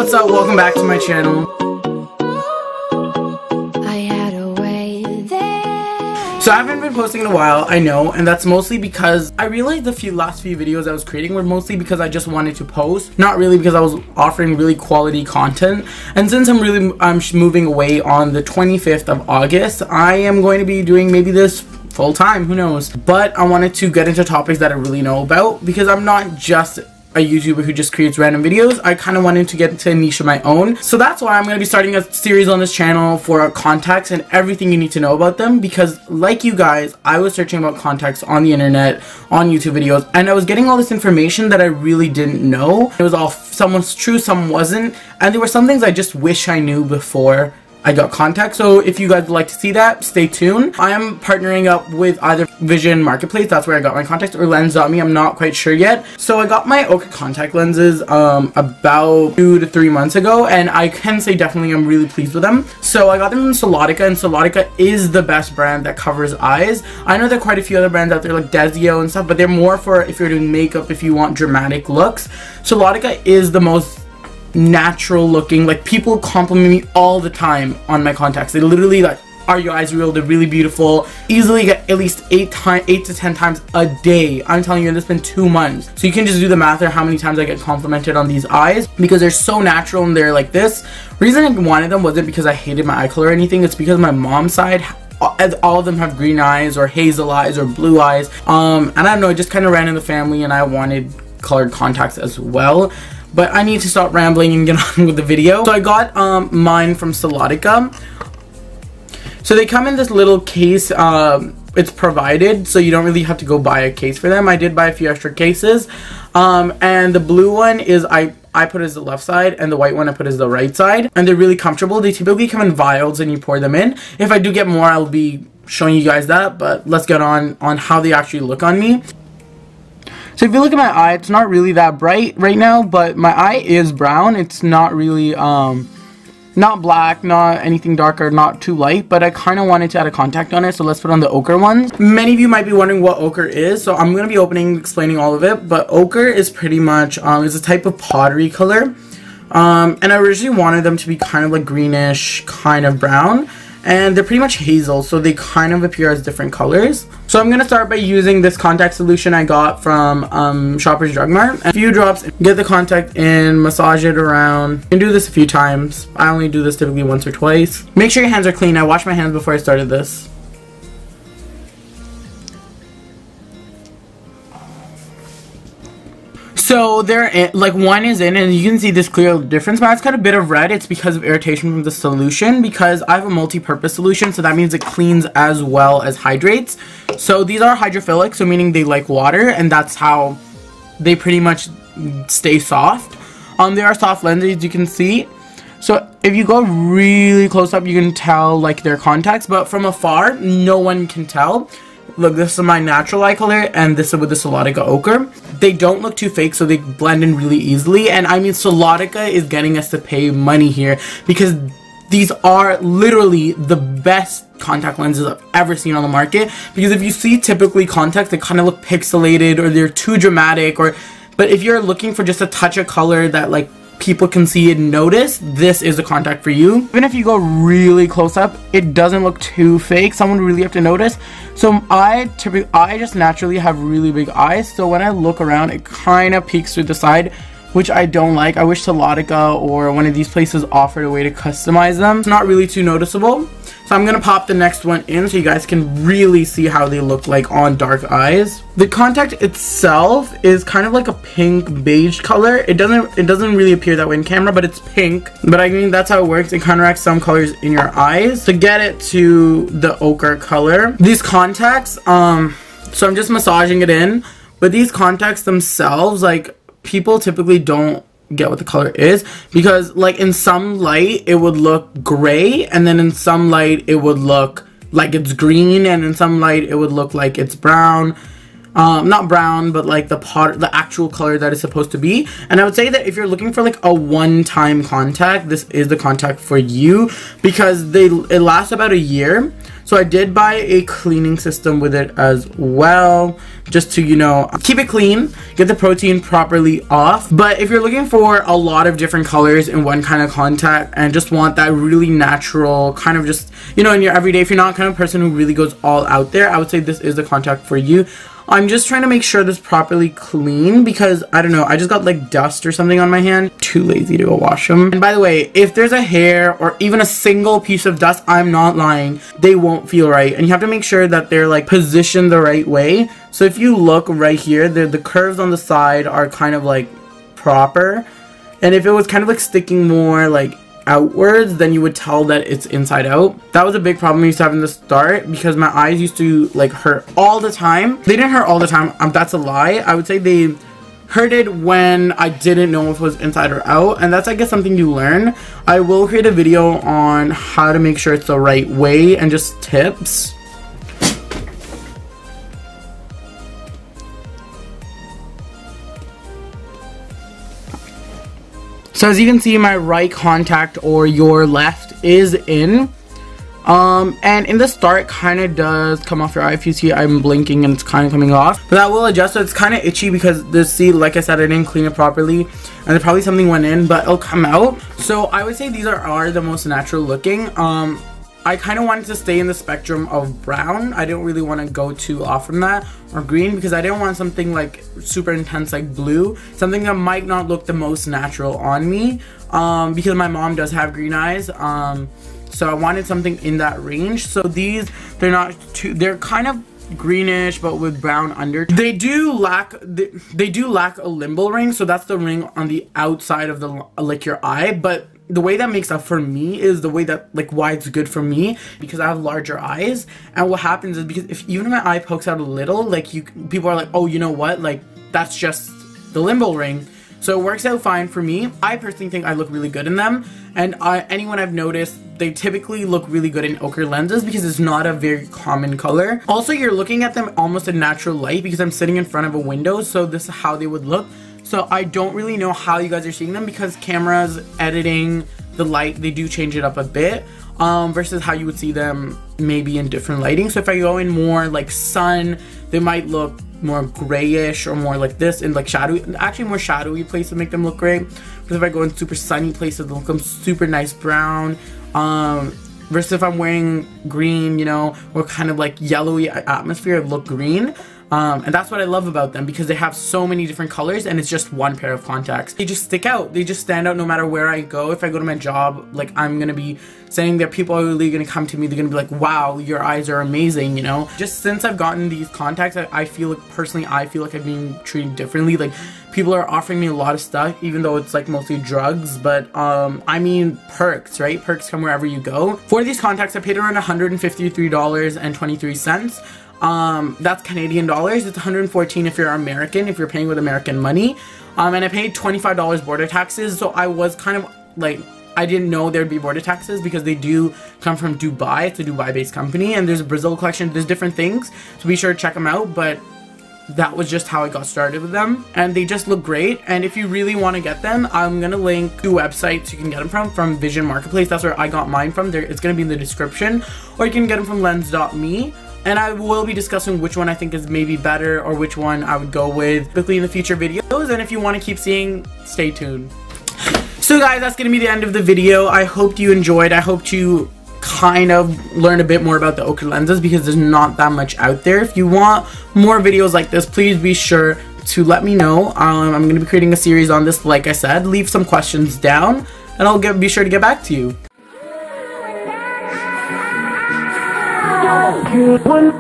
what's up? Welcome back to my channel. So I haven't been posting in a while, I know, and that's mostly because I realized the last few videos I was creating were mostly because I just wanted to post, not really because I was offering really quality content. And since I'm moving away on the 25th of August, I am going to be doing maybe this full time, who knows. But I wanted to get into topics that I really know about, because I'm not just a YouTuber who just creates random videos. I kind of wanted to get into a niche of my own. So that's why I'm going to be starting a series on this channel for contacts and everything you need to know about them, because like you guys, I was searching about contacts on the internet, on YouTube videos, and I was getting all this information that I really didn't know. It was all, some was true, some wasn't, and there were some things I just wish I knew before I got contacts. So if you guys would like to see that, stay tuned. I am partnering up with either Vision Marketplace, that's where I got my contacts, or Lens.me, I'm not quite sure yet. So I got my Ocre contact lenses about 2 to 3 months ago, and I can say definitely I'm really pleased with them. So I got them in Salotika, and Salotika is the best brand that covers eyes. I know there are quite a few other brands out there like Desio and stuff, but they're more for if you're doing makeup, if you want dramatic looks. Salotika is the most natural looking. Like, people compliment me all the time on my contacts. They literally like, are your eyes real? They're really beautiful. Easily get at least 8 to 10 times a day. I'm telling you, and it's been 2 months. So you can just do the math or how many times I get complimented on these eyes, because they're so natural and they're like this. Reason I wanted them wasn't because I hated my eye color or anything. It's because my mom's side, all of them have green eyes or hazel eyes or blue eyes. And I don't know, it just kind of ran in the family, and I wanted colored contacts as well. But I need to stop rambling and get on with the video. So I got mine from Salotika. So they come in this little case. It's provided, so you don't really have to go buy a case for them. I did buy a few extra cases. And the blue one is I put as the left side, and the white one I put as the right side. And they're really comfortable. They typically come in vials and you pour them in. If I do get more, I'll be showing you guys that. But let's get on how they actually look on me. So if you look at my eye, it's not really that bright right now, but my eye is brown. It's not really, not black, not anything darker, not too light, but I kind of wanted to add a contact on it, so let's put on the ochre ones. Many of you might be wondering what ochre is, so I'm going to be explaining all of it, but ochre is pretty much, is a type of pottery color, and I originally wanted them to be kind of like greenish, kind of brown. And they're pretty much hazel, so they kind of appear as different colors. So I'm going to start by using this contact solution I got from Shoppers Drug Mart. A few drops, get the contact in, massage it around. You can do this a few times. I only do this typically once or twice. Make sure your hands are clean. I washed my hands before I started this. So they're in, like, one is in, and you can see this clear difference. But it's got a bit of red. It's because of irritation from the solution, because I have a multi-purpose solution, so that means it cleans as well as hydrates. So these are hydrophilic, so meaning they like water, and that's how they pretty much stay soft. They are soft lenses, you can see. So if you go really close up, you can tell like their contacts, but from afar, no one can tell. Look, this is my natural eye color, and this is with the Salotika ochre. They don't look too fake, so they blend in really easily. And I mean, Salotika is getting us to pay money here, because these are literally the best contact lenses I've ever seen on the market. Because if you see typically contacts, they kind of look pixelated, or they're too dramatic, but if you're looking for just a touch of color that like people can see and notice, this is a contact for you. Even if you go really close up, it doesn't look too fake. Someone really have to notice. So I just naturally have really big eyes, so when I look around, it kind of peeks through the side, which I don't like. I wish Salotika or one of these places offered a way to customize them. It's not really too noticeable. So I'm gonna pop the next one in so you guys can really see how they look like on dark eyes. The contact itself is kind of like a pink beige color. It doesn't really appear that way in camera, but it's pink. But I mean, that's how it works. It counteracts some colors in your eyes to get it to the ochre color. These contacts, so I'm just massaging it in, but these contacts themselves, like, people typically don't get what the color is, because like in some light it would look gray, and then in some light it would look like it's green, and in some light it would look like it's brown. not brown, but like the actual color that it's supposed to be. And I would say that if you're looking for like a one-time contact, this is the contact for you, because it lasts about a year. So I did buy a cleaning system with it as well, just to, you know, keep it clean, get the protein properly off. But if you're looking for a lot of different colors in one kind of contact and just want that really natural kind of, just, you know, in your everyday, if you're not kind of person who really goes all out there, I would say this is the contact for you. I'm just trying to make sure this is properly clean, because I don't know, I just got like dust or something on my hand. Too lazy to go wash them. And by the way, if there's a hair or even a single piece of dust, I'm not lying, they won't feel right. And you have to make sure that they're like positioned the right way. So if you look right here, the curves on the side are kind of like proper. And if it was kind of like sticking more like outwards, then you would tell that it's inside out. That was a big problem I used to have in the start, because my eyes used to like hurt all the time. They didn't hurt all the time, that's a lie. I would say they hurted when I didn't know if it was inside or out, and that's, I guess, something you learn. I will create a video on how to make sure it's the right way and just tips. So as you can see, my right contact, or your left, is in. And in the start, it kind of does come off your eye. If you see, I'm blinking and it's kind of coming off. But that will adjust. So it's kind of itchy because this, see, like I said, I didn't clean it properly. And there probably something went in, but it'll come out. So I would say these are the most natural looking. I kind of wanted to stay in the spectrum of brown. I didn't really want to go too off from that, or green, because I didn't want something like super intense like blue, something that might not look the most natural on me, because my mom does have green eyes. So I wanted something in that range. So these, they're kind of greenish but with brown under. They do lack a limbal ring, so that's the ring on the outside of the, like, your eye. But the way that makes up for me is the way that, like, why it's good for me, because I have larger eyes. And what happens is, because if even if my eye pokes out a little, like, people are like, oh, you know what, like, that's just the limbal ring. So it works out fine for me. I personally think I look really good in them, and anyone I've noticed, they typically look really good in ochre lenses, because it's not a very common color. Also, you're looking at them almost in natural light, because I'm sitting in front of a window, so this is how they would look. So I don't really know how you guys are seeing them, because cameras, editing, the light, they do change it up a bit, versus how you would see them maybe in different lighting. So if I go in more like sun, they might look more grayish, or more like this in like shadowy, actually more shadowy places make them look gray. Because if I go in super sunny places, they'll look super nice brown. Versus if I'm wearing green, you know, or kind of like yellowy atmosphere, it'll look green. And that's what I love about them, because they have so many different colors, and it's just one pair of contacts. They just stick out. They just stand out no matter where I go. If I go to my job, like, I'm gonna be saying that people are really gonna come to me. They're gonna be like, wow, your eyes are amazing, you know? Just since I've gotten these contacts, I feel like, personally, I feel like I'm being treated differently. Like, people are offering me a lot of stuff, even though it's like mostly drugs, but I mean, perks, right? Perks come wherever you go. For these contacts, I paid around $153.23. That's Canadian dollars. It's $114 if you're American, if you're paying with American money. And I paid $25 border taxes, so I was kind of like, I didn't know there'd be border taxes, because they do come from Dubai. It's a Dubai-based company, and there's a Brazil collection. There's different things, so be sure to check them out. But that was just how I got started with them, and they just look great. And if you really want to get them, I'm gonna link 2 websites you can get them from Vision Marketplace. That's where I got mine from. It's gonna be in the description, or you can get them from lens.me. And I will be discussing which one I think is maybe better, or which one I would go with quickly in the future videos. And if you want to keep seeing, stay tuned. So guys, that's going to be the end of the video. I hope you enjoyed. I hope you kind of learn a bit more about the ochre lenses, because there's not that much out there. If you want more videos like this, please be sure to let me know. I'm going to be creating a series on this, like I said. Leave some questions down, and I'll be sure to get back to you. When